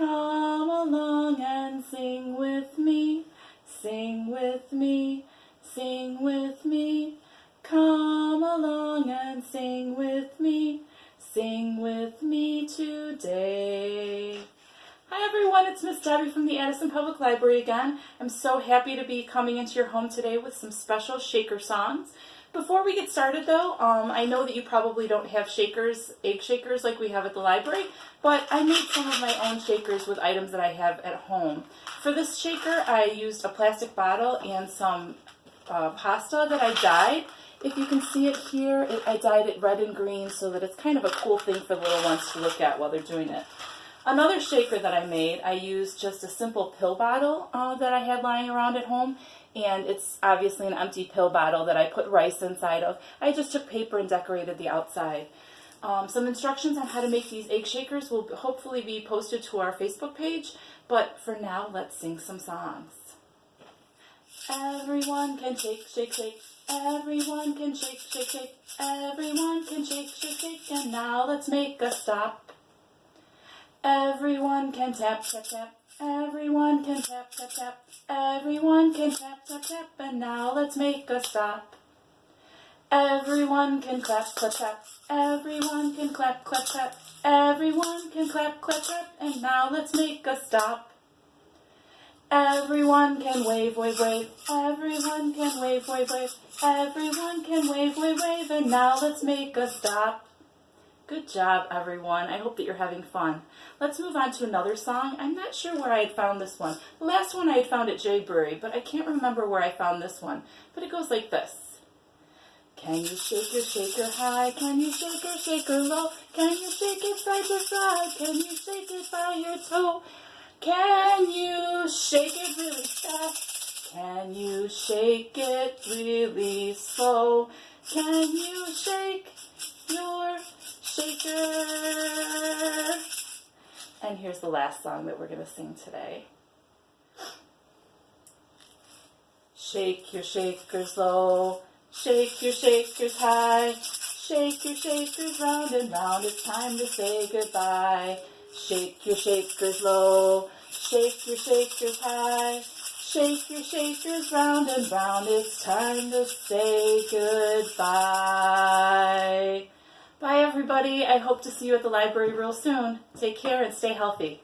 Come along and sing with me, sing with me, sing with me. Come along and sing with me today. Hi everyone, it's Miss Debbie from the Addison Public Library again. I'm so happy to be coming into your home today with some special shaker songs. Before we get started though, I know that you probably don't have shakers, egg shakers like we have at the library, but I made some of my own shakers with items that I have at home. For this shaker, I used a plastic bottle and some pasta that I dyed. If you can see it here, I dyed it red and green so that it's kind of a cool thing for the little ones to look at while they're doing it. Another shaker that I made, I used just a simple pill bottle that I had lying around at home, and it's obviously an empty pill bottle that I put rice inside of. I just took paper and decorated the outside. Some instructions on how to make these egg shakers will hopefully be posted to our Facebook page, but for now, let's sing some songs. Everyone can shake, shake, shake. Everyone can shake, shake, shake. Everyone can shake, shake, shake. And now let's make a stop. Everyone can tap, tap, tap. Everyone can tap, tap, tap. Everyone can tap, tap, tap. And now let's make a stop. Everyone can clap, clap, clap. Everyone can clap, clap, clap. Everyone can clap, clap, clap. And now let's make a stop. Everyone can wave, wave, wave. Everyone can wave, wave, wave. Everyone can wave, wave, wave. And now let's make a stop. Good job, everyone. I hope that you're having fun. Let's move on to another song. I'm not sure where I had found this one. The last one I had found at J. Brewery, but I can't remember where I found this one. But it goes like this. Can you shake your shaker high? Can you shake your shaker low? Can you shake it side to side? Can you shake it by your toe? Can you shake it really fast? Can you shake it really slow? Can you shake your shaker? And here's the last song that we're going to sing today. Shake your shakers low, shake your shakers high, shake your shakers round and round, it's time to say goodbye. Shake your shakers low, shake your shakers high, shake your shakers round and round, it's time to say goodbye. Bye everybody, I hope to see you at the library real soon. Take care and stay healthy.